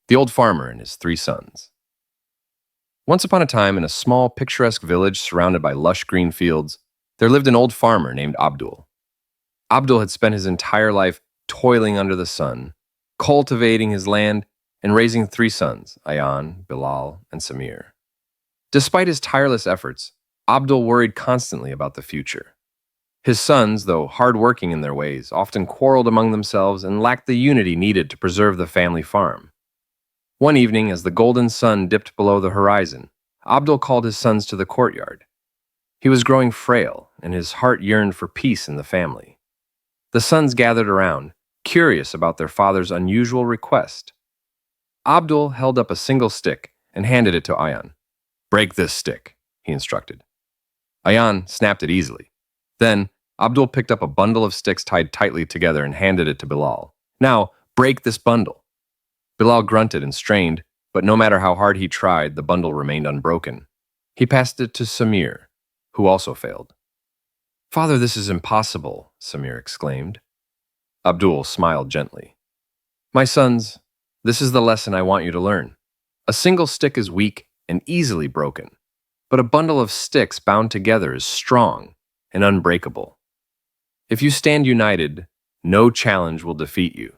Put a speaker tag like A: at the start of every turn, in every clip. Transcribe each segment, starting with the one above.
A: The Old Farmer and His Three Sons. Once upon a time, in a small, picturesque village surrounded by lush green fields, there lived an old farmer named Abdul. Abdul had spent his entire life toiling under the sun, cultivating his land, and raising three sons, Ayan, Bilal, and Samir. Despite his tireless efforts, Abdul worried constantly about the future. His sons, though hardworking in their ways, often quarreled among themselves and lacked the unity needed to preserve the family farm. One evening, as the golden sun dipped below the horizon, Abdul called his sons to the courtyard. He was growing frail, and his heart yearned for peace in the family. The sons gathered around, curious about their father's unusual request. Abdul held up a single stick and handed it to Ayan. "Break this stick," he instructed. Ayan snapped it easily. Then, Abdul picked up a bundle of sticks tied tightly together and handed it to Bilal. "Now, break this bundle." Bilal grunted and strained, but no matter how hard he tried, the bundle remained unbroken. He passed it to Samir, who also failed. "Father, this is impossible," Samir exclaimed. Abdul smiled gently. "My sons, this is the lesson I want you to learn. A single stick is weak and easily broken, but a bundle of sticks bound together is strong and unbreakable. If you stand united, no challenge will defeat you.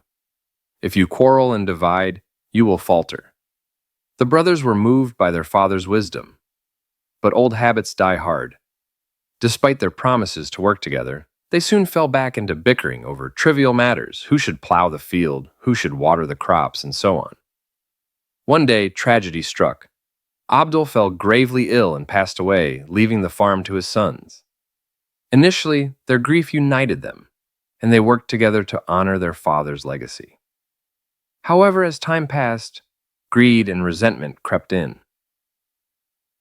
A: If you quarrel and divide, you will falter." The brothers were moved by their father's wisdom, but old habits die hard. Despite their promises to work together, they soon fell back into bickering over trivial matters: who should plow the field, who should water the crops, and so on. One day, tragedy struck. Abdul fell gravely ill and passed away, leaving the farm to his sons. Initially, their grief united them, and they worked together to honor their father's legacy. However, as time passed, greed and resentment crept in.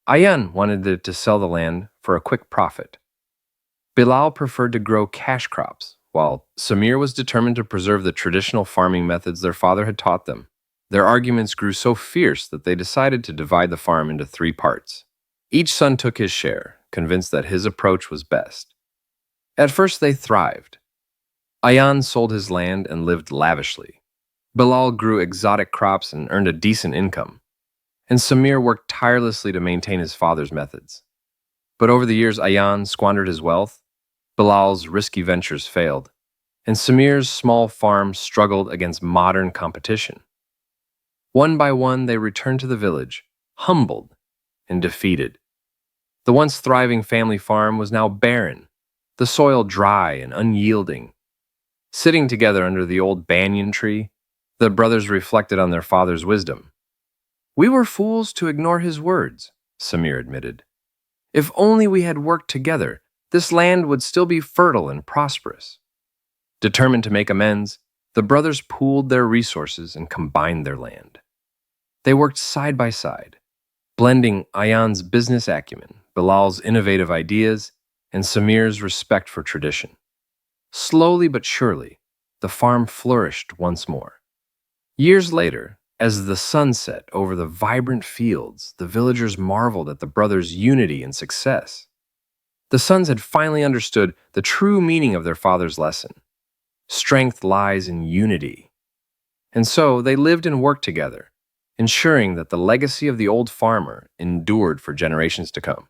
A: Ayan wanted to sell the land for a quick profit. Bilal preferred to grow cash crops, while Samir was determined to preserve the traditional farming methods their father had taught them. Their arguments grew so fierce that they decided to divide the farm into three parts. Each son took his share, convinced that his approach was best. At first, they thrived. Ayan sold his land and lived lavishly. Bilal grew exotic crops and earned a decent income, and Samir worked tirelessly to maintain his father's methods. But over the years, Ayan squandered his wealth, Bilal's risky ventures failed, and Samir's small farm struggled against modern competition. One by one, they returned to the village, humbled and defeated. The once thriving family farm was now barren, the soil dry and unyielding. Sitting together under the old banyan tree, the brothers reflected on their father's wisdom. "We were fools to ignore his words," Samir admitted. "If only we had worked together, this land would still be fertile and prosperous." Determined to make amends, the brothers pooled their resources and combined their land. They worked side by side, blending Ayan's business acumen, Bilal's innovative ideas, and Samir's respect for tradition. Slowly but surely, the farm flourished once more. Years later, as the sun set over the vibrant fields, the villagers marveled at the brothers' unity and success. The sons had finally understood the true meaning of their father's lesson. Strength lies in unity. And so they lived and worked together, ensuring that the legacy of the old farmer endured for generations to come.